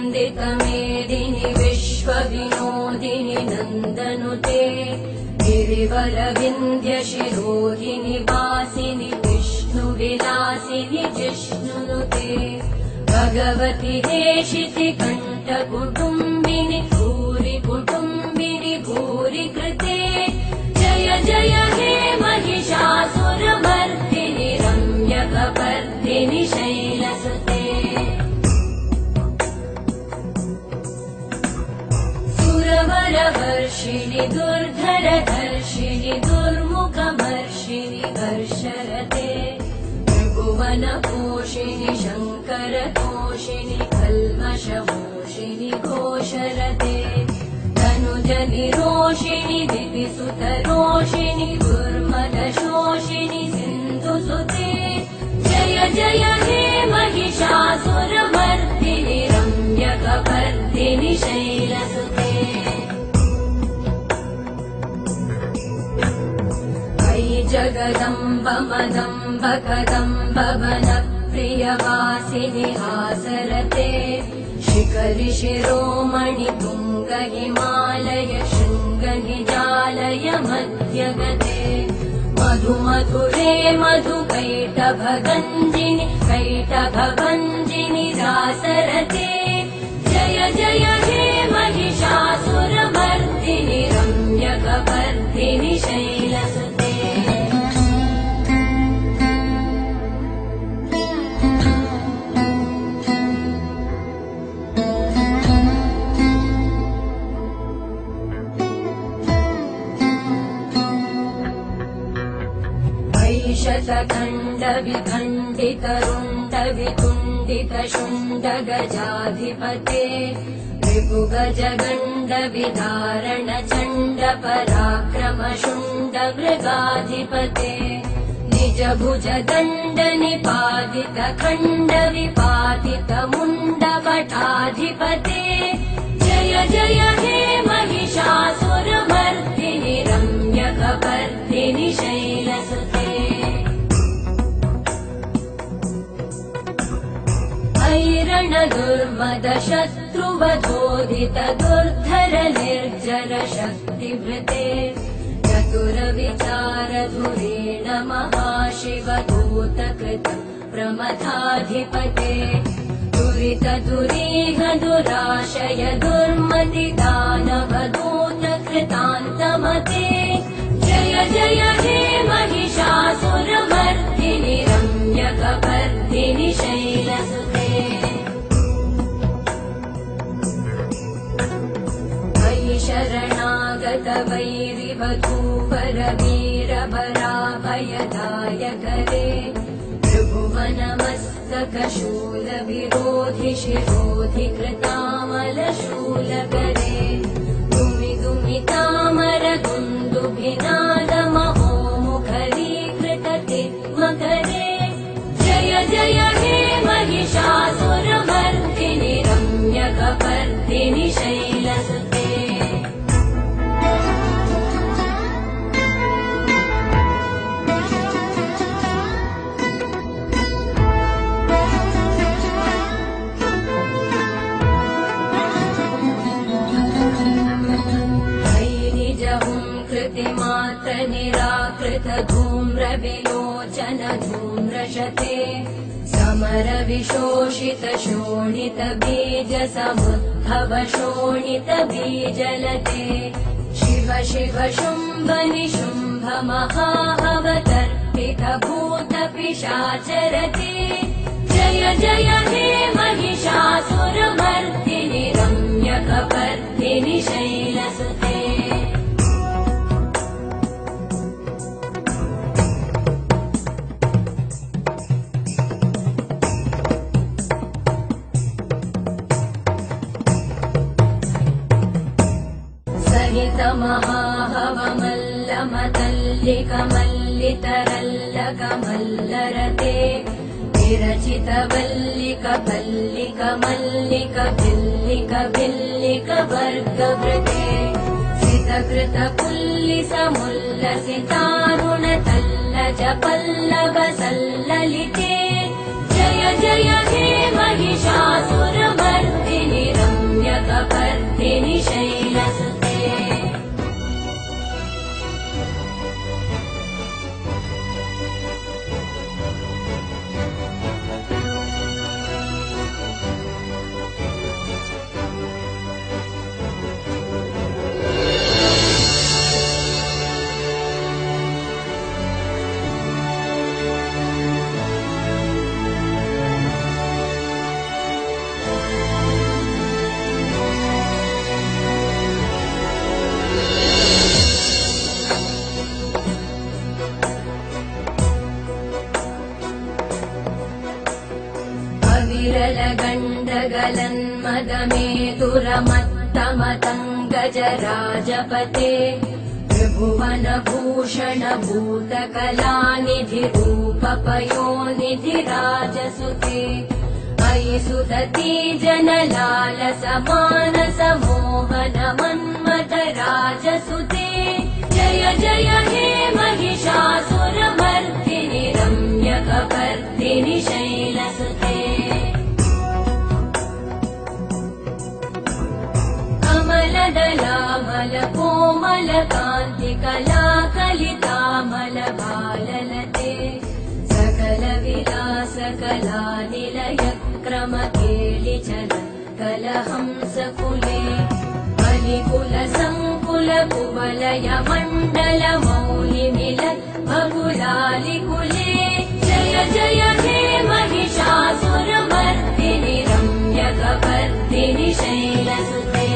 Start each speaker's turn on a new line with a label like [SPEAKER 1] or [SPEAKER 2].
[SPEAKER 1] वन्दितमेदिनि विश्वविनोदिनि नन्दनुते गिरिवरविन्ध्यशिरोहिणि वासिनि विष्णुविलासिनि जिष्णुनुते भगवति हेशिति कण्ठकुटुम्बिनि भूरि कुटुम्बिनि भूरि कृते जय जय हे महिषासुरमर्दिनि रम्यकपर्दिनि शैलसुते सुरवरवर्षिणि दुर्धरधर्षिणि दुर्मुखमर्षिणि हर्षरते त्रिभुवनपोषिणि शङ्करतोषिणि कल्मषमोषिणि घोषरते तनुजनिरोषिणि दिविसुतरोषिणि दुर्मदशोषिणि सिन्धुसुते जय जय हे महिषासुरमर्दिनि रम्यकपर्दिनि शैलसुते अयि जगदम्ब मदम्ब कदम्ब वनप्रियवासिनि हासरते शिखरि शिरोमणि तुङ्ग हिमालय शृङ्ग निजालय मध्यगते मधु मधुरे मधु कैटभगञ्जिनि कैटभभञ्जिनि रासरते जय जय हे महिषासुरमर्दिनि रम्यकपर्दिनि शैलसुते शतखण्ड विखण्डित रुण्ड वितुण्डित शुण्ड गजाधिपते रिपुगज गण्ड विदारण चण्ड पराक्रम शुण्ड मृगाधिपते निज भुज दण्ड निपातित खण्ड विपातित मुण्ड वटाधिपते जय जय हे महिषासुरमर्दिनि रम्यकपर्दिनि शैलसुते ऐरण दुर्मद शत्रुवधोदित दुर्धर निर्जर शक्तिभृते चतुर विचार धुरेण महाशिवदूतकृत प्रमथाधिपते दुरित दुरीह दुराशय दुर्मति दानव दूत कृतान्तमते जय जय हे महिषासुरमर्दिनि रम्यकपर्दिनि शैलसुते अयि शरणागत वैरिवधूवर वीरभराभयदायकरे त्रिभुवनमस्तक शूल विरोधि शिरोधि कृतामलशूलकरे दुमि दुमि तामर दुन्दुभिनाद महोमुखरीकृत तिग्मकरे जय जय हे महिषासुरमर्दिनि रम्यकपर्दिनि शैलसुते मात्र निराकृत धूम्र विलोचन धूम्रशते समर विशोषित शोणित बीज समुद्भव शोणित बीजलते शिव शिव शुम्भ निशुम्भ महाअवतर्पित भूत पिशाचरते जय जय हे महिषासुरमर्दिनि रम्यकपर्दिनि शैलसुते महाहवमल्लमतल्लिकमल्लितरल्लकमल्लरते विरचित वल्लिक पल्लिक मल्लिक भिल्लिक भिल्लिक वर्गवृते सितकृत पुल्लिस मुल्लसितारुण तल्लज पल्लव सल्ललिते जय जय हे महिषासुरमर्दिनि प्रलन्मदमेतुरमत्तमतङ्गजराजपते त्रिभुवनभूषण भूतकलानिधि रूपपयोनिधि राजसुते अयि सुदती जनलालसमानस मोहन मन्मथ राजसुते जय जय हे महिषासुरमर्दिनि रम्यकपर्दिनि शैलसुते कमलदलामल कोमल कान्ति कलाकलितामल भाललते सकल विलास कला निलय क्रम केलिचल कलहंस कुले बलिकुल संकुल कुवलय मण्डल मौलि मिलत् बकुलालि कुले जय जय हे महिषासुरमर्दिनि रम्यकपर्दिनि शैलसुते